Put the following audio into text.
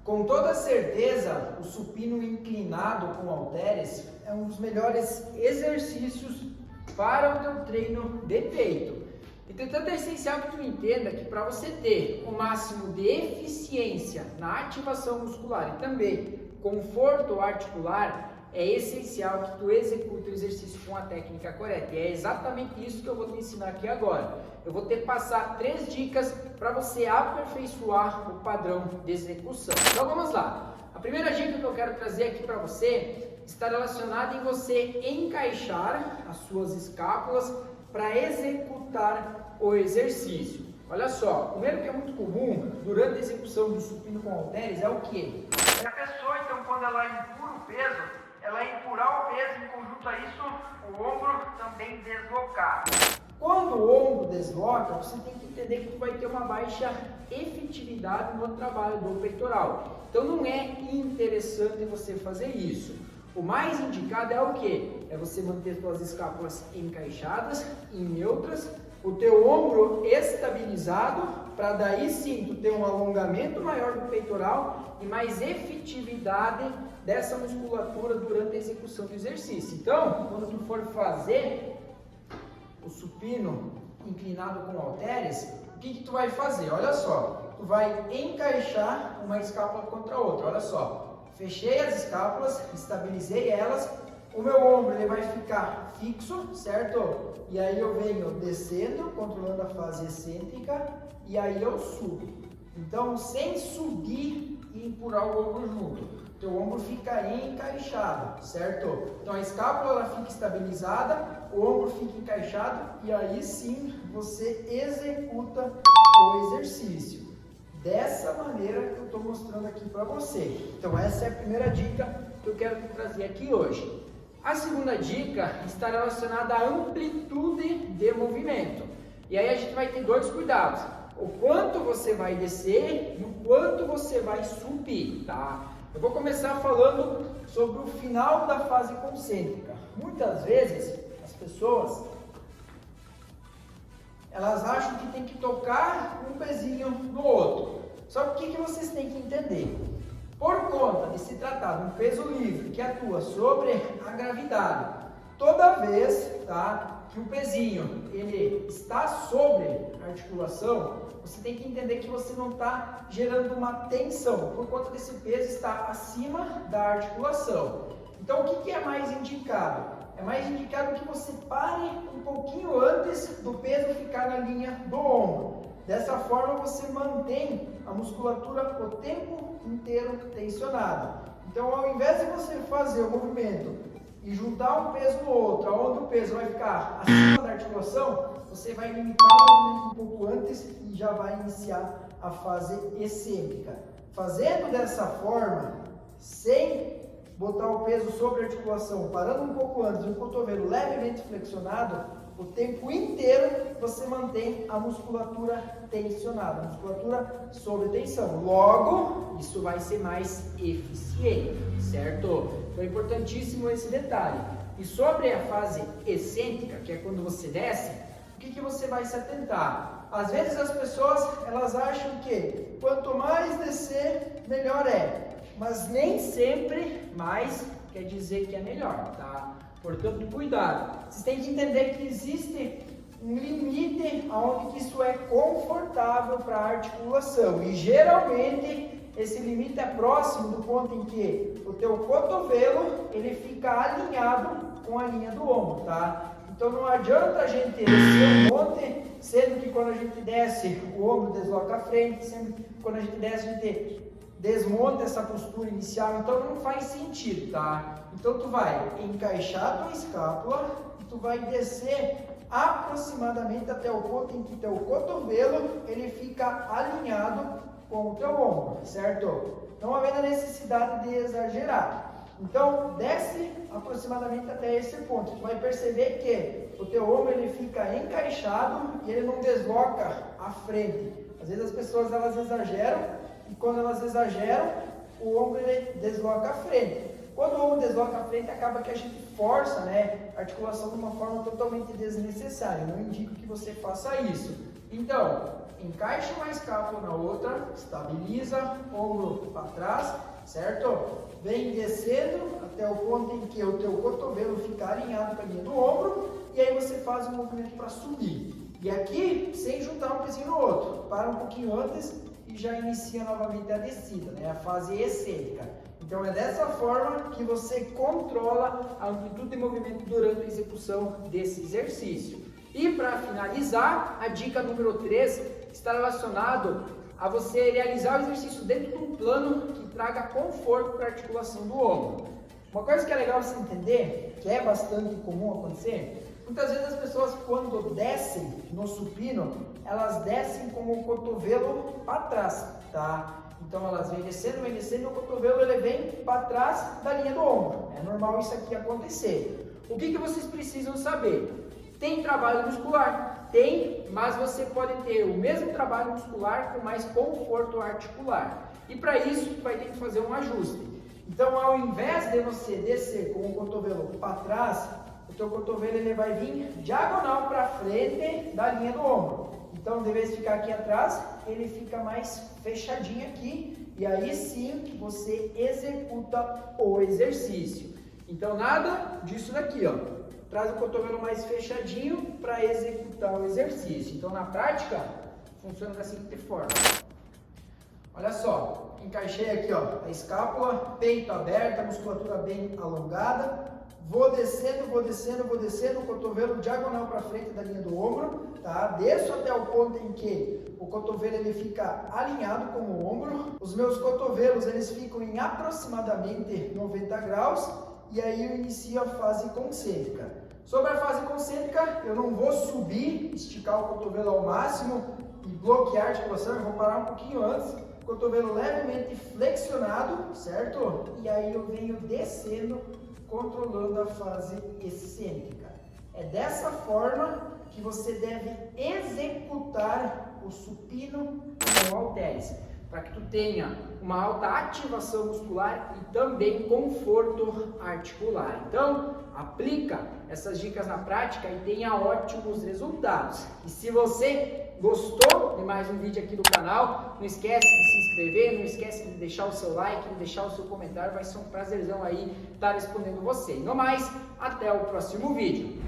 Com toda certeza, o supino inclinado com halteres é um dos melhores exercícios para o teu treino de peito. Entretanto, é essencial que tu entenda que para você ter o máximo de eficiência na ativação muscular e também conforto articular, é essencial que tu execute o exercício com a técnica correta. E é exatamente isso que eu vou te ensinar aqui agora. Eu vou te passar 3 dicas para você aperfeiçoar o padrão de execução. Então vamos lá. A primeira dica que eu quero trazer aqui para você está relacionada em você encaixar as suas escápulas para executar o exercício. Olha só, primeiro que é muito comum durante a execução do supino com halteres é o quê? A pessoa, então, quando ela empurra o peso, ela empurrar o peso, em conjunto a isso, o ombro também deslocar. Quando o ombro desloca, você tem que entender que tu vai ter uma baixa efetividade no trabalho do peitoral. Então não é interessante você fazer isso. O mais indicado é o quê? É você manter suas escápulas encaixadas, em neutras, o teu ombro estabilizado, para daí sim tu ter um alongamento maior do peitoral e mais efetividade dessa musculatura durante a execução do exercício. Então, quando tu for fazer o supino inclinado com halteres, o que tu vai fazer? Olha só, tu vai encaixar uma escápula contra a outra, olha só. Fechei as escápulas, estabilizei elas, o meu ombro ele vai ficar fixo, certo? E aí eu venho descendo, controlando a fase excêntrica, e aí eu subo. Então, sem subir e empurrar o ombro junto. Teu ombro fica encaixado, certo? Então a escápula ela fica estabilizada, o ombro fica encaixado e aí sim você executa o exercício. Dessa maneira que eu estou mostrando aqui para você. Então essa é a primeira dica que eu quero te trazer aqui hoje. A segunda dica está relacionada à amplitude de movimento. E aí a gente vai ter 2 cuidados. O quanto você vai descer e o quanto você vai subir, tá? Eu vou começar falando sobre o final da fase concêntrica. Muitas vezes as pessoas elas acham que tem que tocar um pezinho no outro. Só que o que vocês têm que entender? Por conta de se tratar de um peso livre que atua sobre a gravidade, toda vez, tá, que o pezinho ele está sobre a articulação, você tem que entender que você não está gerando uma tensão, por conta desse peso estar acima da articulação. Então o que é mais indicado? É mais indicado que você pare um pouquinho antes do peso ficar na linha do ombro. Dessa forma você mantém a musculatura o tempo inteiro tensionada. Então ao invés de você fazer o movimento e juntar um peso no outro, onde o peso vai ficar acima da articulação, você vai limitar o movimento um pouco antes e já vai iniciar a fase excêntrica. Fazendo dessa forma, sem botar o peso sobre a articulação, parando um pouco antes e o cotovelo levemente flexionado, o tempo inteiro você mantém a musculatura tensionada, a musculatura sob tensão. Logo, isso vai ser mais eficiente, certo? Então é importantíssimo esse detalhe. E sobre a fase excêntrica, que é quando você desce, o que você vai se atentar? Às vezes as pessoas elas acham que quanto mais descer, melhor é. Mas nem sempre mais quer dizer que é melhor, tá? Portanto, cuidado. Vocês têm que entender que existe um limite onde isso é confortável para a articulação. E geralmente esse limite é próximo do ponto em que o teu cotovelo ele fica alinhado com a linha do ombro, tá? Então não adianta a gente descer um monte, sendo que quando a gente desce o ombro desloca a frente, sendo que quando a gente desce a gente desmonta essa postura inicial, então não faz sentido, tá? Então tu vai encaixar a tua escápula e tu vai descer aproximadamente até o ponto em que teu cotovelo ele fica alinhado com o teu ombro, certo? Não havendo a necessidade de exagerar. Então desce aproximadamente até esse ponto. Tu vai perceber que o teu ombro ele fica encaixado e ele não desloca à frente. Às vezes as pessoas elas exageram e quando elas exageram, o ombro ele desloca à frente. Quando o ombro desloca à frente, acaba que a gente força, né, a articulação de uma forma totalmente desnecessária. Eu não indico que você faça isso. Então, encaixa uma escápula na outra, estabiliza, ombro para trás, certo? Vem descendo até o ponto em que o teu cotovelo fica alinhado com a linha do ombro, e aí você faz um movimento para subir. E aqui, sem juntar um pezinho no outro, para um pouquinho antes e já inicia novamente a descida, né? A fase excêntrica. Então é dessa forma que você controla a amplitude de movimento durante a execução desse exercício. E para finalizar, a dica número 3 está relacionado a você realizar o exercício dentro de um plano que traga conforto para a articulação do ombro. Uma coisa que é legal você entender, que é bastante comum acontecer, muitas vezes as pessoas quando descem no supino, elas descem com o cotovelo para trás, tá? Então elas vêm descendo e o cotovelo ele vem para trás da linha do ombro. É normal isso aqui acontecer. O que vocês precisam saber? Tem trabalho muscular? Tem, mas você pode ter o mesmo trabalho muscular com mais conforto articular. E para isso, tu vai ter que fazer um ajuste. Então, ao invés de você descer com o cotovelo para trás, o teu cotovelo ele vai vir diagonal para frente da linha do ombro. Então, de vez de ficar aqui atrás, ele fica mais fechadinho aqui. E aí sim que você executa o exercício. Então, nada disso daqui, ó. Traz o cotovelo mais fechadinho para executar o exercício. Então, na prática, funciona da seguinte forma. Olha só, encaixei aqui, ó, a escápula, peito aberto, a musculatura bem alongada. Vou descendo, o cotovelo diagonal para frente da linha do ombro, tá? Desço até o ponto em que o cotovelo ele fica alinhado com o ombro. Os meus cotovelos eles ficam em aproximadamente 90 graus e aí eu inicio a fase concêntrica. Sobre a fase concêntrica, eu não vou subir, esticar o cotovelo ao máximo e bloquear a articulação, eu vou parar um pouquinho antes, cotovelo levemente flexionado, certo? E aí eu venho descendo, controlando a fase excêntrica. É dessa forma que você deve executar o supino com halteres, para que tu tenha uma alta ativação muscular e também conforto articular. Então, aplica essas dicas na prática e tenha ótimos resultados. E se você gostou de mais um vídeo aqui do canal, não esquece de se inscrever, não esquece de deixar o seu like, de deixar o seu comentário, vai ser um prazerzão aí estar respondendo você. E no mais, até o próximo vídeo.